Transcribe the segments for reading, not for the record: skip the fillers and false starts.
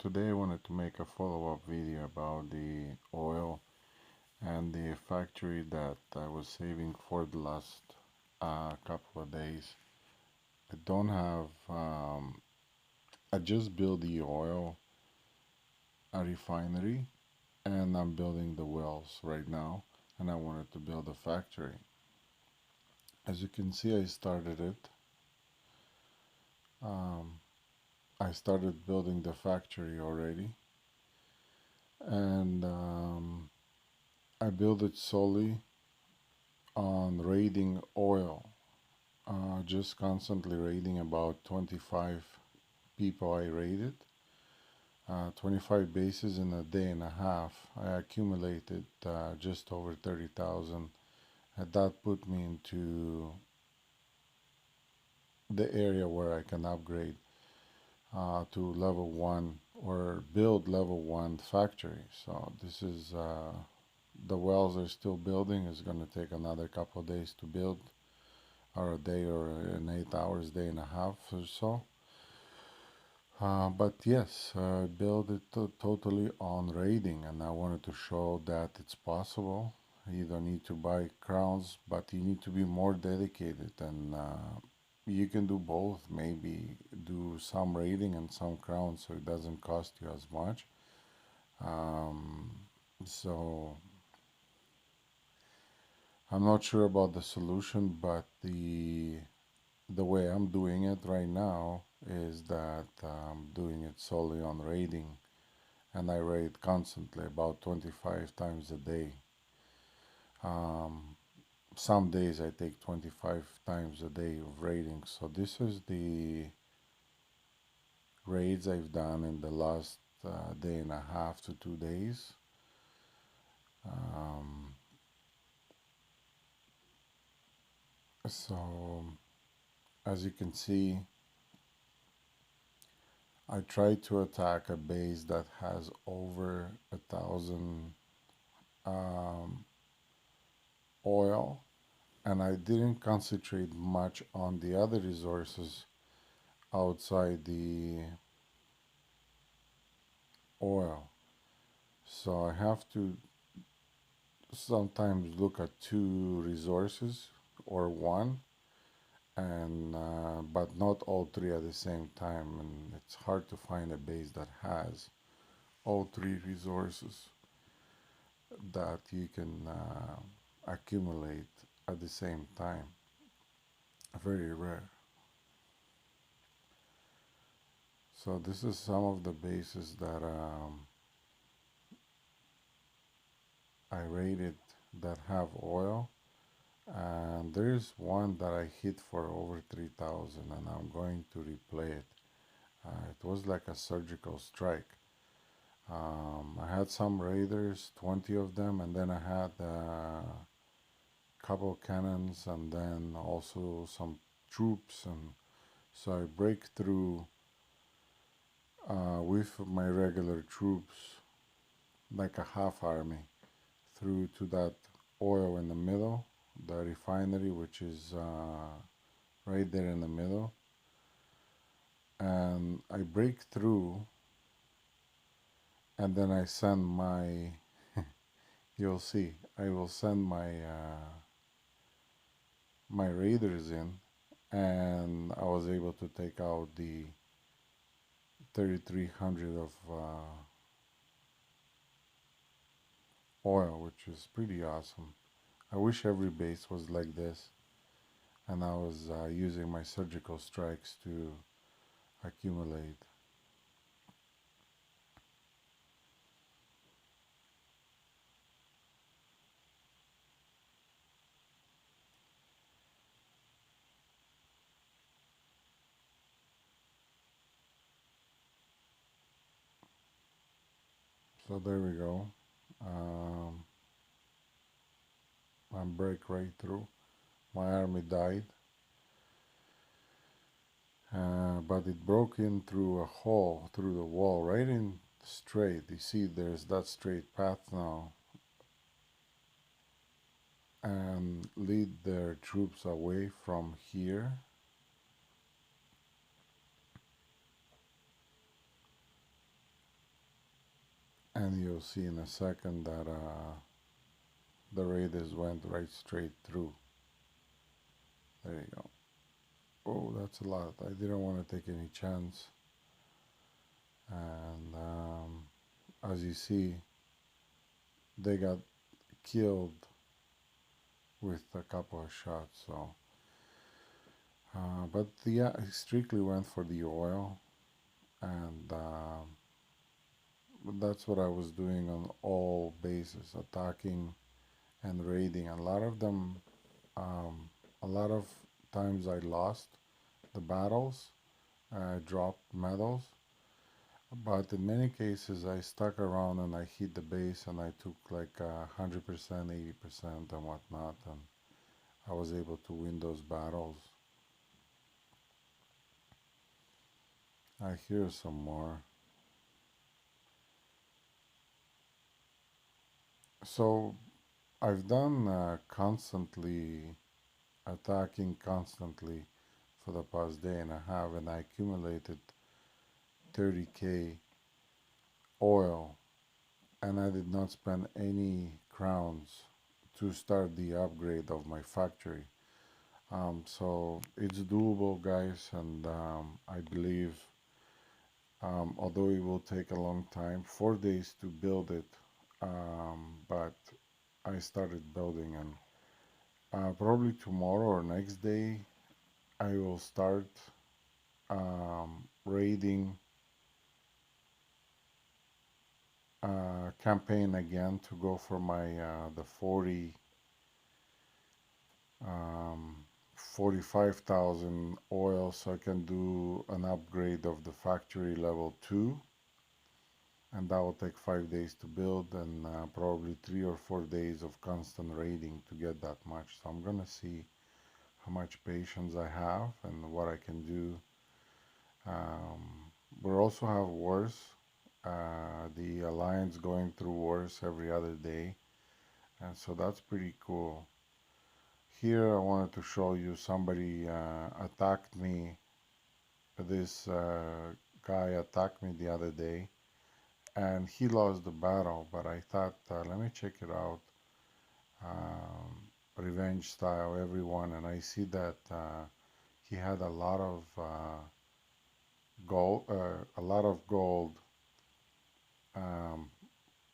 Today I wanted to make a follow-up video about the oil and the factory that I was saving for the last couple of days. I don't have, I just built the oil a refinery and I'm building the wells right now, and I wanted to build a factory. As you can see, I started it. Um, I started building the factory already, and I built it solely on raiding oil, just constantly raiding about 25 people I raided, 25 bases in a day and a half. I accumulated just over 30,000, and that put me into the area where I can upgrade to level 1 or build level 1 factory. So this is the wells are still building. It's going to take another couple of days to build, or a day, or an 8 hours, day and a half or so. But yes, build it totally on raiding, and I wanted to show that it's possible. You don't need to buy crowns, but you need to be more dedicated, and you can do both. Maybe do some raiding and some crowns, so it doesn't cost you as much. Um, so I'm not sure about the solution, but the way I'm doing it right now is that I'm doing it solely on raiding, and I raid constantly about 25 times a day. Um, some days I take 25 times a day of raiding. So this is the raids I've done in the last day and a half to 2 days. Um, so as you can see, I tried to attack a base that has over 1,000 um, oil, and I didn't concentrate much on the other resources outside the oil. So I have to sometimes look at two resources or one, and but not all three at the same time, and it's hard to find a base that has all three resources that you can accumulate at the same time. Very rare. So this is some of the bases that I rated that have oil, and there's one that I hit for over 3,000, and I'm going to replay it. It was like a surgical strike. I had some raiders, 20 of them, and then I had a couple cannons, and then also some troops, and so I break through with my regular troops, like a half army, through to that oil in the middle, the refinery, which is right there in the middle, and I break through, and then I send my you'll see, I will send my raiders in, and I was able to take out the 3,300 of oil, which is pretty awesome. I wish every base was like this, and I was using my surgical strikes to accumulate. So there we go. Um, I break right through. My army died, but it broke in through a hole through the wall, right in straight. You see, there's that straight path now, and lead their troops away from here. And you'll see in a second that the raiders went right straight through. There you go. Oh, that's a lot. I didn't want to take any chance. And as you see, they got killed with a couple of shots. So, but yeah, he strictly went for the oil, and that's what I was doing on all bases, attacking and raiding. A lot of them, um, a lot of times I lost the battles, I dropped medals, but in many cases I stuck around and I hit the base and I took like 100%, 80% and whatnot, and I was able to win those battles. I hear some more. So I've done constantly attacking constantly for the past day and a half, and I accumulated 30k oil, and I did not spend any crowns to start the upgrade of my factory. So it's doable, guys, and I believe, although it will take a long time, 4 days to build it, but I started building, and probably tomorrow or next day I will start raiding campaign again to go for my the 40 um, 45,000 oil, so I can do an upgrade of the factory level 2, and that will take 5 days to build, and probably 3 or 4 days of constant raiding to get that much. So I'm gonna see how much patience I have and what I can do. We also have wars, the alliance going through wars every other day, and so that's pretty cool. Here I wanted to show you somebody attacked me. This guy attacked me the other day, and he lost the battle, but I thought, let me check it out. Revenge style, everyone, and I see that he had a lot of gold, um,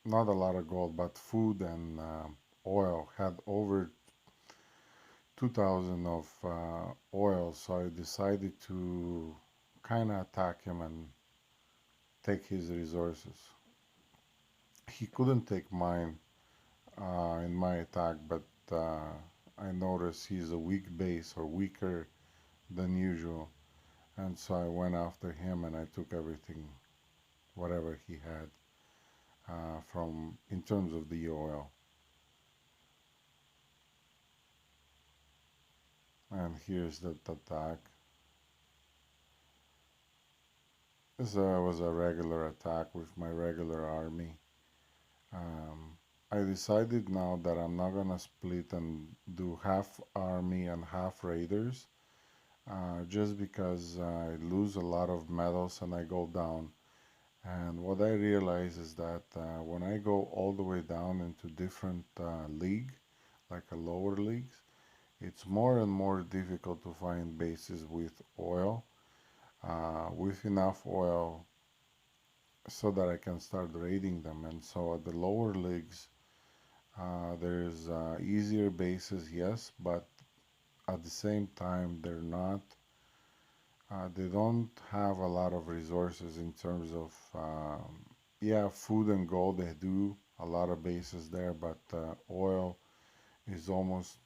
not a lot of gold, but food and oil, had over 2000 of oil, so I decided to kind of attack him and take his resources. He couldn't take mine in my attack, but I noticed he's a weak base or weaker than usual, and so I went after him and I took everything, whatever he had from in terms of the oil. And here's the attack. This was a regular attack with my regular army. Um, I decided now that I'm not gonna split and do half army and half raiders, just because I lose a lot of medals and I go down. And what I realize is that when I go all the way down into different league, like a lower leagues, it's more and more difficult to find bases with oil, with enough oil so that I can start raiding them. And so at the lower leagues, there's easier bases, yes, but at the same time, they don't have a lot of resources in terms of, yeah, food and gold. They do a lot of bases there, but oil is almost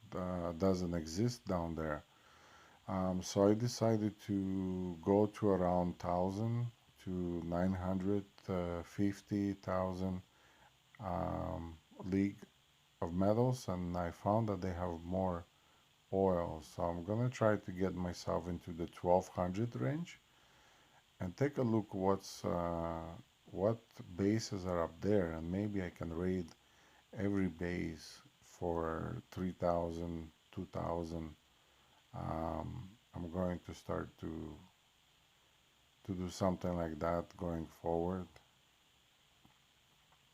doesn't exist down there. So I decided to go to around 1,000 to 950,000 um, league of medals, and I found that they have more oil. So I'm gonna try to get myself into the 1200 range and take a look what bases are up there, and maybe I can raid every base for 3,000, 2,000. I'm going to start to do something like that going forward.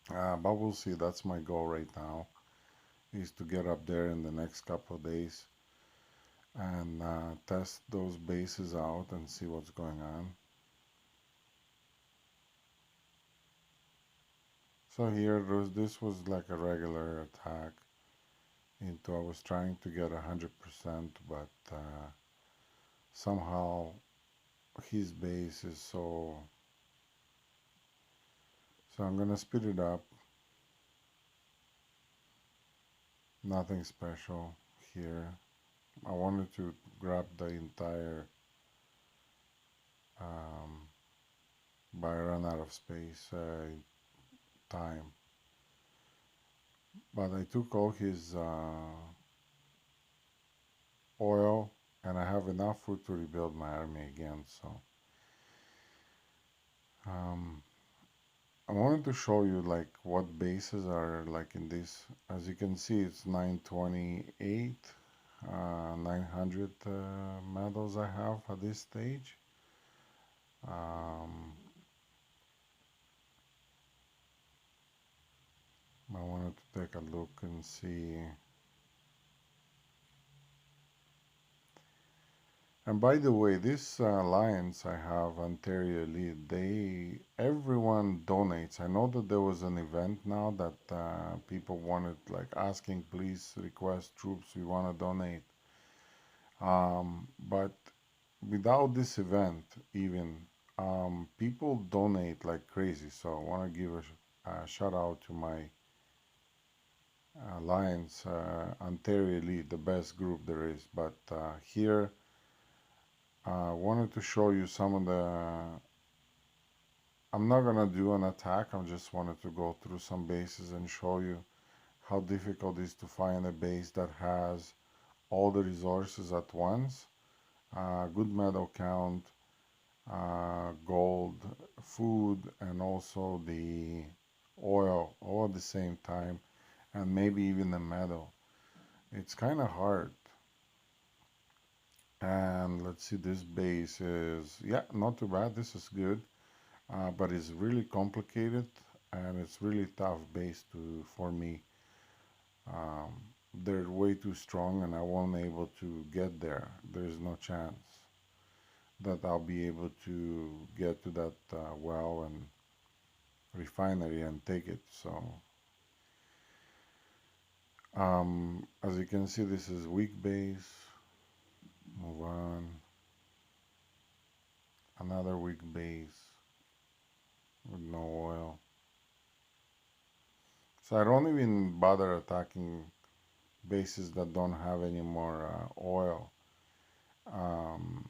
But we'll see. That's my goal right now, is to get up there in the next couple of days and test those bases out and see what's going on. So here, this was like a regular attack into, I was trying to get 100%, but somehow his base is so I'm gonna speed it up. Nothing special here. I wanted to grab the entire, um, but I ran out of space, time. But I took all his oil, and I have enough food to rebuild my army again. So um, I wanted to show you like what bases are like in this. As you can see, it's 928, 900 medals I have at this stage. Um, I wanted to take a look and see. And by the way, this alliance I have, Ontario Elite, everyone donates. I know that there was an event now that people wanted, like asking, please request troops, we want to donate. But without this event, even people donate like crazy. So I want to give a shout out to my alliance, Ontario Elite, the best group there is. But here, I wanted to show you some of the. I'm not gonna do an attack. I just wanted to go through some bases and show you how difficult it is to find a base that has all the resources at once. Good medal count, gold, food, and also the oil all at the same time, and maybe even the medal. It's kind of hard. And let's see, this base is, yeah, not too bad. This is good. But it's really complicated and it's really tough base to for me. Um, they're way too strong and I won't able to get there. There's no chance that I'll be able to get to that well and refinery and take it. So as you can see, this is weak base. Move on. Another weak base with no oil. So I don't even bother attacking bases that don't have any more oil. Um,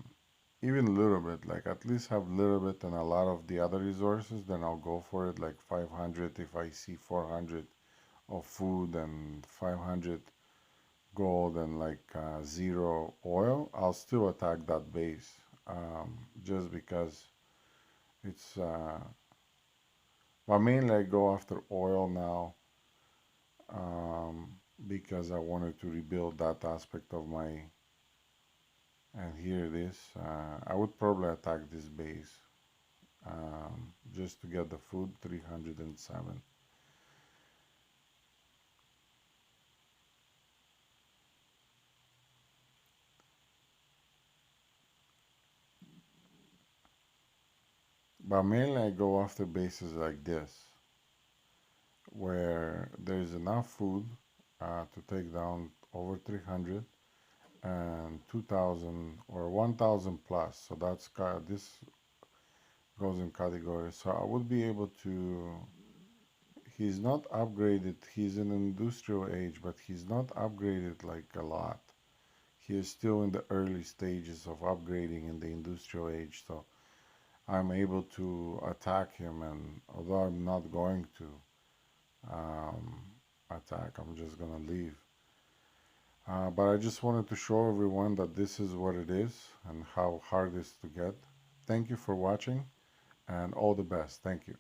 Even a little bit, like at least have a little bit and a lot of the other resources, then I'll go for it. Like 500 if I see 400 of food and 500 gold and like zero oil, I'll still attack that base just because it's. But mainly I go after oil now because I wanted to rebuild that aspect of my. And here it is. I would probably attack this base just to get the food, 307. But mainly I go after bases like this, where there's enough food to take down over 300 and 2000 or 1000 plus. So this goes in category. So I would be able to. He's not upgraded. He's in industrial age, but he's not upgraded like a lot. He is still in the early stages of upgrading in the industrial age. So I'm able to attack him, and although I'm not going to um, attack, I'm just gonna leave. But I just wanted to show everyone that this is what it is and how hard it is to get. Thank you for watching, and all the best. Thank you.